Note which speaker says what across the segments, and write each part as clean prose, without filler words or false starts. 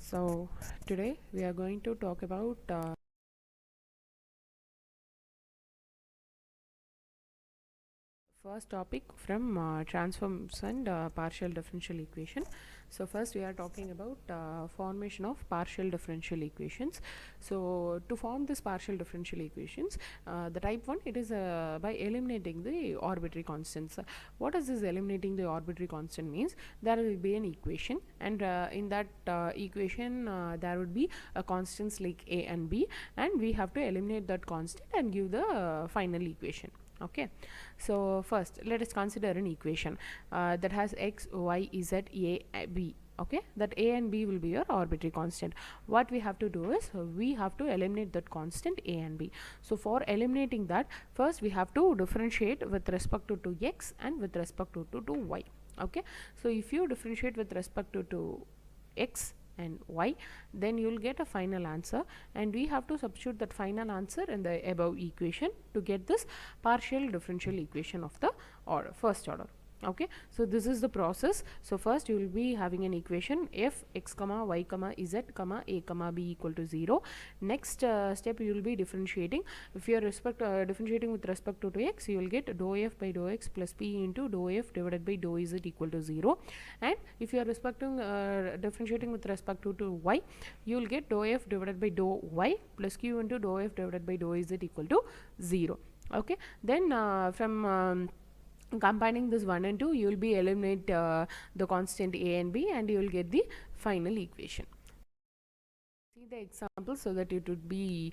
Speaker 1: So today we are going to talk about first topic from transforms and partial differential equation. So first we are talking about formation of partial differential equations. So to form this partial differential equations, the type 1, it is by eliminating the arbitrary constants. What does this eliminating the arbitrary constant means? There will be an equation, and in that equation there would be constants like a and b, and we have to eliminate that constant and give the final equation. Okay, so first let us consider an equation that has x, y, z, a, b. Okay, that a and b will be your arbitrary constant. What we have to do is we have to eliminate that constant a and b. So for eliminating that, first we have to differentiate with respect to x and with respect to y. Okay, so if you differentiate with respect to x and y, then you will get a final answer, and we have to substitute that final answer in the above equation to get this partial differential equation of the order, first order. Okay, so this is the process. So first you will be having an equation f x comma y comma z comma a comma b equal to 0. Next step you will be differentiating. If you are differentiating with respect to x, you will get dou f by dou x plus p into dou f divided by dou z equal to 0. And if you are differentiating with respect to y, you will get dou f divided by dou y plus q into dou f divided by dou z equal to 0. Okay, then from combining this 1 and 2, you will be eliminate the constant a and b, and you will get the final equation. See the example so that it would be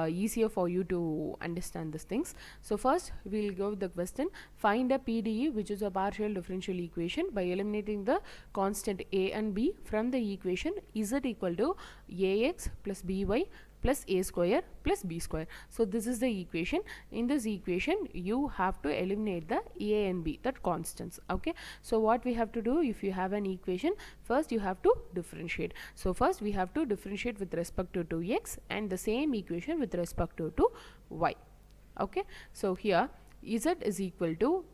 Speaker 1: easier for you to understand these things. So first we will go with the question: find a PDE, which is a partial differential equation, by eliminating the constant a and b from the equation z equal to ax plus by plus a square plus b square. So this is the equation. In this equation you have to eliminate the a and b, that constants. Okay, so what we have to do, if you have an equation, first you have to differentiate. So first we have to differentiate with respect to x, and the same equation with respect to y. Okay, so here z is equal to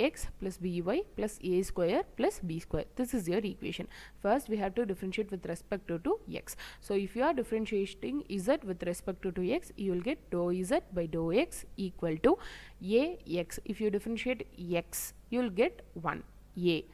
Speaker 1: ax plus by plus a square plus b square. This is your equation. First we have to differentiate with respect to x. So if you are differentiating z with respect to x, you will get dou z by dou x equal to ax. If you differentiate x, you will get 1 a.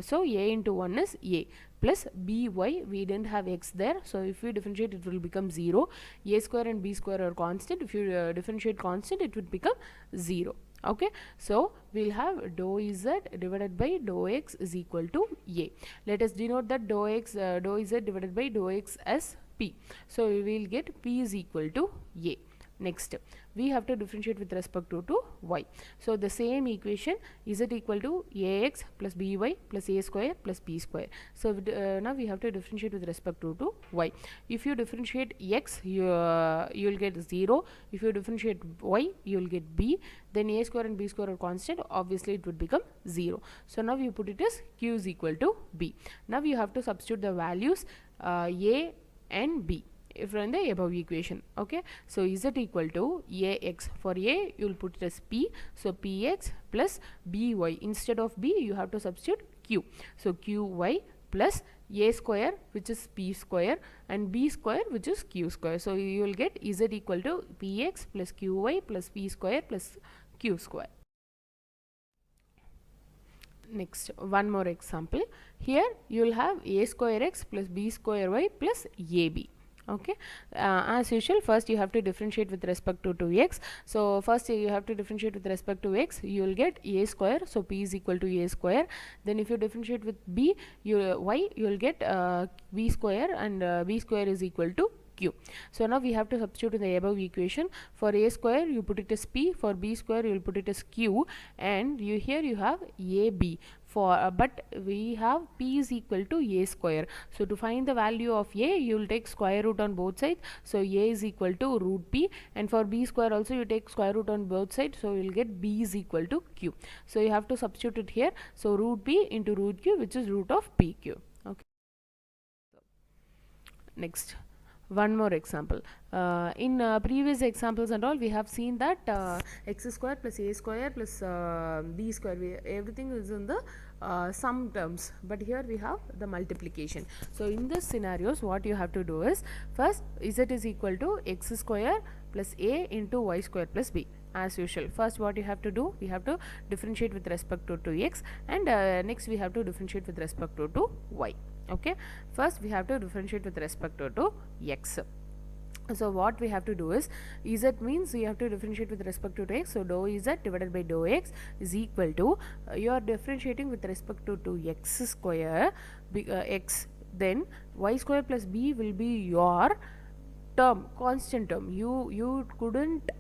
Speaker 1: So a into 1 is a, plus by, we didn't have x there, so if you differentiate it will become 0. A square and b square are constant. If you differentiate constant, it would become 0. Okay, so we'll have dou z divided by dou x is equal to a. Let us denote that dou z divided by dou x as p. So we will get p is equal to a. Next, we have to differentiate with respect to y. So the same equation, z equal to ax plus by plus a square plus b square. So now we have to differentiate with respect to y. If you differentiate x, you will get 0. If you differentiate y, you will get b. Then a square and b square are constant. Obviously it would become 0. So now you put it as q is equal to b. Now you have to substitute the values a and b from the above equation. Okay, so z equal to ax. For a, you will put it as p, so px plus by. Instead of b, you have to substitute q, so qy plus a square, which is p square, and b square, which is q square. So you will get z equal to px plus qy plus p square plus q square. Next, one more example. Here you will have a square x plus b square y plus ab. Okay, as usual, first you have to differentiate with respect to x. So first you have to differentiate with respect to x, you will get a square, so p is equal to a square. Then if you differentiate with b, you will get b square, and b square is equal to q. So now we have to substitute in the above equation. For a square, you put it as p. For b square, you will put it as q, and here you have ab. For but we have p is equal to a square. So to find the value of a, you will take square root on both sides. So a is equal to root p, and for b square also you take square root on both sides. So you will get b is equal to q. So you have to substitute it here. So root p into root q, which is root of pq. Okay. Next, one more example. In previous examples and all, we have seen that x square plus a square plus b square, everything is in the sum terms, but here we have the multiplication. So in this scenarios, what you have to do is, first z is equal to x square plus a into y square plus b. As usual, first what you have to do, we have to differentiate with respect to x, and next we have to differentiate with respect to y. Okay, first we have to differentiate with respect to x. So what we have to do is, z means you have to differentiate with respect to x, so dou z divided by dou x is equal to, you are differentiating with respect to x square, x, then y square plus b will be your term, constant term. You couldn't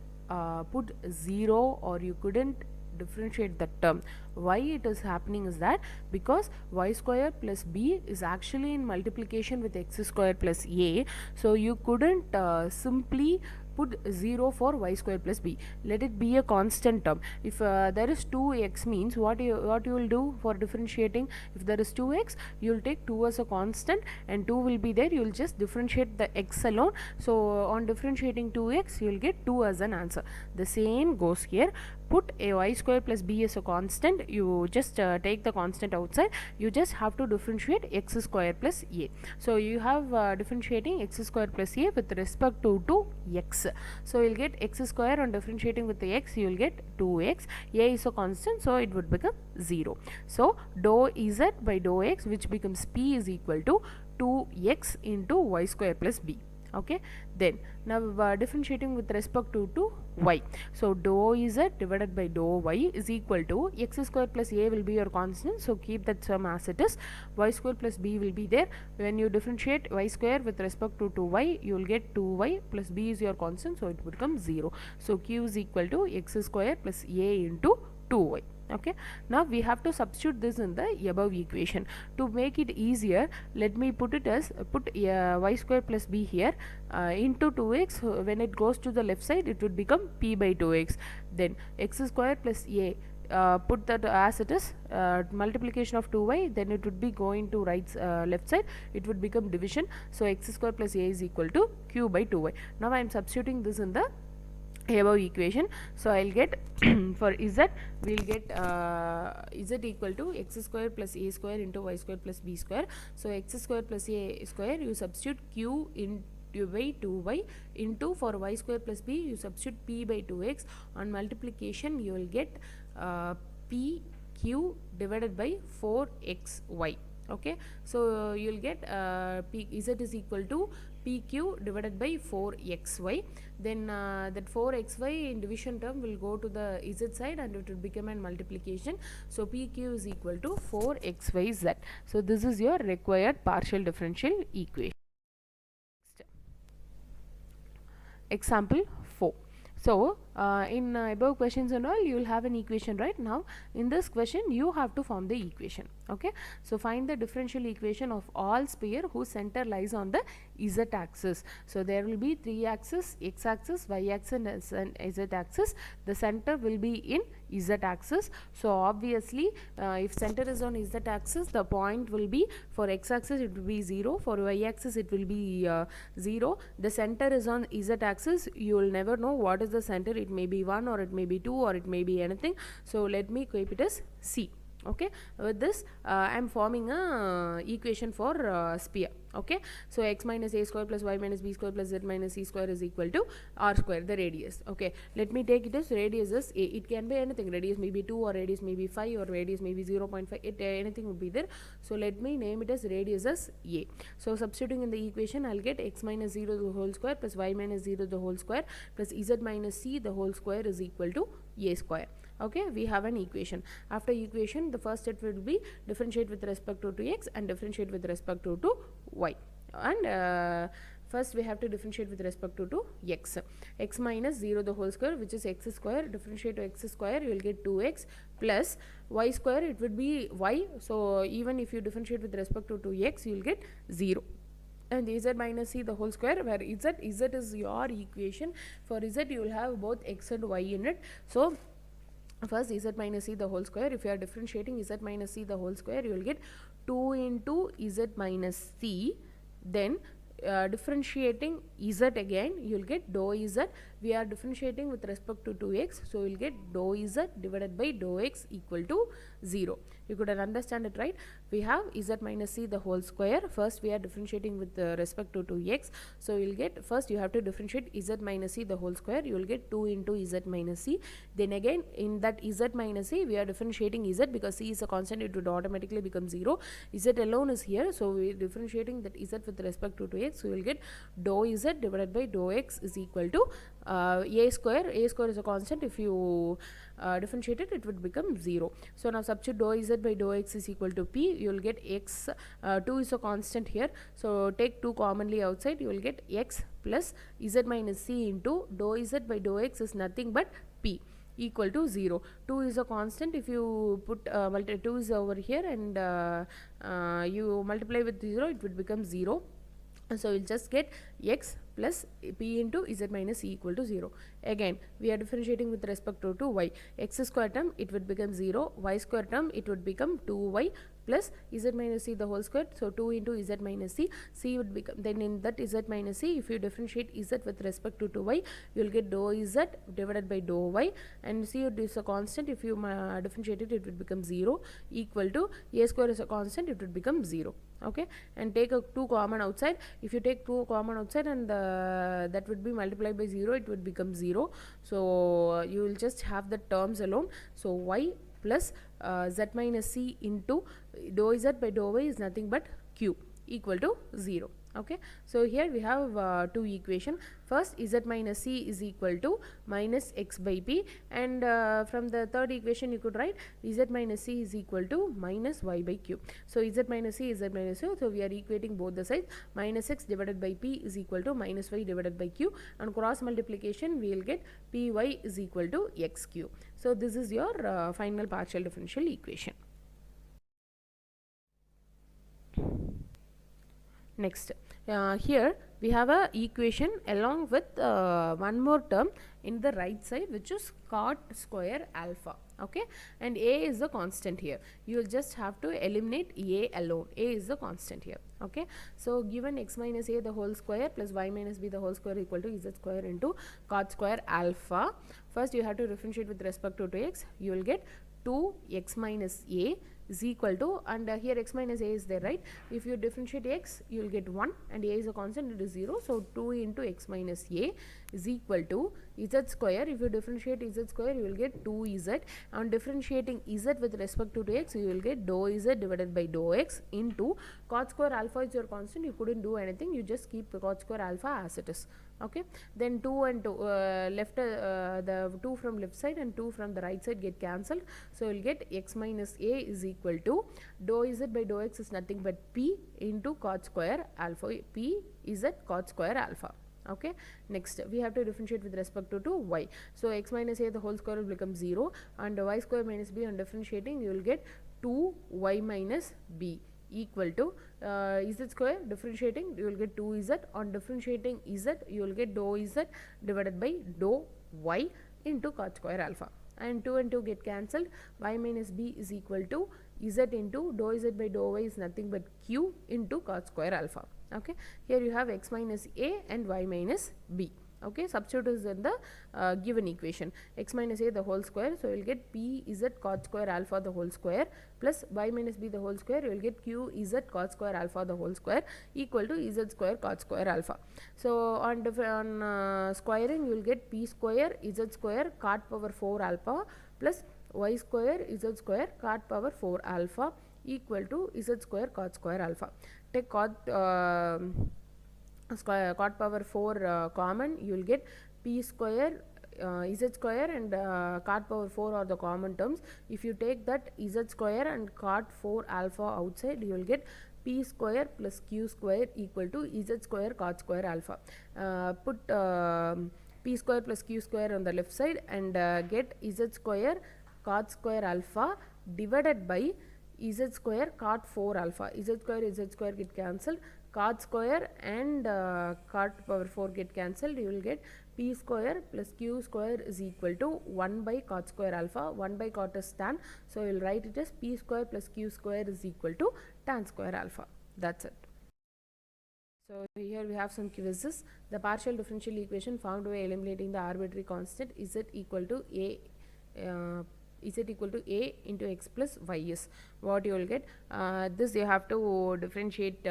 Speaker 1: put 0, or you couldn't differentiate the term. Why it is happening is that, because y square plus b is actually in multiplication with x square plus a, so you couldn't simply put 0 for y square plus b. Let it be a constant term. If there is 2x, means what you will do for differentiating, if there is 2x, you will take 2 as a constant and 2 will be there, you will just differentiate the x alone. So on differentiating 2x, you will get 2 as an answer. The same goes here. Put a y square plus b as a constant, you just take the constant outside, you just have to differentiate x square plus a. So you have differentiating x square plus a with respect to x. So you will get x square, on differentiating with the x, you will get 2x, a is a constant, so it would become 0. So dou z by dou x, which becomes p, is equal to 2x into y square plus b. Okay, then now differentiating with respect to y, so dou z divided by dou y is equal to, x square plus a will be your constant, so keep that sum as it is, y square plus b will be there. When you differentiate y square with respect to y, you will get 2y plus b is your constant, so it would become 0. So q is equal to x square plus a into 2y. Okay, now we have to substitute this in the above equation. To make it easier, let me put it as, put y square plus b here into 2x. When it goes to the left side, it would become p by 2x. Then x square plus a, put that as it is, multiplication of 2y, then it would be going to left side, it would become division. So x square plus a is equal to q by 2y. Now I am substituting this in the above equation. So I'll get for z, we'll get z equal to x square plus a square into y square plus b square. So x square plus a square, you substitute q in by 2y into, for y square plus b, you substitute p by 2x. On multiplication, you will get pq divided by 4xy. Okay, so you will get z is equal to pq divided by 4xy. Then that 4xy in division term will go to the z side and it will become a multiplication. So pq is equal to 4xyz. So this is your required partial differential equation. Example 4. So in above questions and all, you will have an equation right now. In this question, you have to form the equation. Okay, so find the differential equation of all sphere whose center lies on the z axis. So there will be 3 axis, x axis, y axis and z axis. The center will be in z axis. So obviously if center is on z axis, the point will be, for x axis it will be 0, for y axis it will be 0. The center is on z axis, you will never know what is the center. It may be 1 or it may be 2 or it may be anything. So let me keep it as C. Okay, with this I am forming a equation for sphere. Okay, so x minus a square plus y minus b square plus z minus c square is equal to r square, the radius. Okay, let me take it as radius is a. It can be anything, radius may be 2 or radius may be 5 or radius may be 0.5, anything would be there. So let me name it as radius as a. So substituting in the equation, I'll get x minus 0 the whole square plus y minus 0 the whole square plus z minus c the whole square is equal to a square. Okay, we have an equation. After equation, the first step will be differentiate with respect to x and differentiate with respect to y. And first we have to differentiate with respect to x. X minus 0 the whole square, which is x square, differentiate to x square, you will get 2x plus y square, it would be y. So even if you differentiate with respect to x, you will get 0. And z minus c the whole square, where z is your equation. For z, you will have both x and y in it. So first z minus c the whole square, if you are differentiating z minus c the whole square, you will get 2 into z minus c. Then differentiating z again, you will get dou z we are differentiating with respect to 2x, so we'll get dou z divided by dou x equal to 0. You could understand it, right? We have z minus c the whole square. First we are differentiating with respect to 2x, so you'll get, first you have to differentiate z minus c the whole square. You will get 2 into z minus c. Then again in that z minus c we are differentiating z, because c is a constant, it would automatically become 0. Z alone is here, so we are differentiating that z with respect to 2x, so you will get dou z divided by dou x is equal to a square. A square is a constant, if you differentiate it, it would become 0. So now substitute dou z by dou x is equal to p. You will get x, 2 is a constant here, so take 2 commonly outside. You will get x plus z minus c into dou z by dou x is nothing but p equal to 0. 2 is a constant, if you put 2 is over here and you multiply with 0, it would become 0. So you'll just get x plus p into z minus c equal to 0. Again we are differentiating with respect to y. X square term it would become 0, y square term it would become 2y plus z minus c the whole square, so 2 into z minus c. C would become, then in that z minus c, if you differentiate z with respect to 2y, you will get dou z divided by dou y, and c is a constant, if you differentiate it, it would become 0 equal to a square is a constant, it would become 0. Okay, and take a 2 common outside. If you take 2 common outside and that would be multiplied by 0, it would become 0. So you will just have the terms alone. So y plus z minus c into dou z by dou y is nothing but q equal to 0. Okay, so here we have two equation. First z minus c is equal to minus x by p, and from the third equation you could write z minus c is equal to minus y by q. So z minus c is z minus q, so we are equating both the sides. Minus x divided by p is equal to minus y divided by q, and cross multiplication we will get py is equal to xq. So this is your final partial differential equation. Next, here we have a equation along with one more term in the right side, which is cot square alpha. Okay, and a is the constant here. You will just have to eliminate a alone. A is the constant here. Okay, so given x minus a the whole square plus y minus b the whole square equal to z square into cot square alpha. First you have to differentiate with respect to 2x. You will get 2x minus a is equal to, and here x minus a is there, right? If you differentiate x, you will get 1, and a is a constant, it is 0. So 2 into x minus a is equal to z square. If you differentiate z square, you will get 2z. On differentiating z with respect to 2x, you will get dou z divided by dou x into cot square alpha is your constant. You couldn't do anything, you just keep the cot square alpha as it is. Okay, then 2 and 2 left, the 2 from left side and 2 from the right side get cancelled. So you will get x minus a is equal to dou z by dou x is nothing but p into cot square alpha. P is at cot square alpha. Okay, next we have to differentiate with respect to y. So x minus a the whole square will become 0, and y square minus b, on differentiating you will get 2y minus b equal to z square. Differentiating you will get 2z. On differentiating z you will get dou z divided by dou y into cot square alpha, and 2 and 2 get cancelled. Y minus b is equal to z into dou z by dou y is nothing but q into cot square alpha. Okay, here you have x minus a and y minus b. Okay, substitute is in the given equation. X minus a the whole square, so you will get p z cot square alpha the whole square plus y minus b the whole square. You will get q z cot square alpha the whole square equal to z square cot square alpha. So on squaring you will get p square z square cot power 4 alpha plus y square z square cot power 4 alpha equal to z square cot square alpha. Take cot power 4 common, you will get p square z square and cot power 4 are the common terms. If you take that z square and cot 4 alpha outside, you will get p square plus q square equal to z square cot square alpha. Put p square plus q square on the left side and get z square cot square alpha divided by z square cot 4 alpha. Z square get cancelled, cot square and cot power 4 get cancelled. You will get p square plus q square is equal to 1 by cot square alpha. 1 by cot is tan, so you will write it as p square plus q square is equal to tan square alpha. That's it. So here we have some quizzes. The partial differential equation found by eliminating the arbitrary constant z equal to a z equal to a into x plus y is what you will get. This you have to differentiate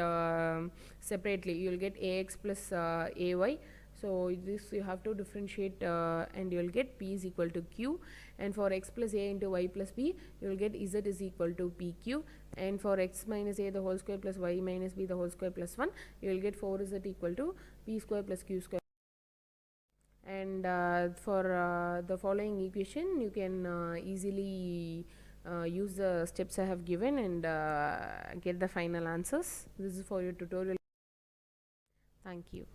Speaker 1: separately. You will get ax plus ay. So this you have to differentiate and you will get p is equal to q, and for x plus a into y plus b you will get z is equal to pq, and for x minus a the whole square plus y minus b the whole square plus 1 you will get 4z equal to p square plus q square. And for the following equation you can easily use the steps I have given and get the final answers. This is for your tutorial. Thank you.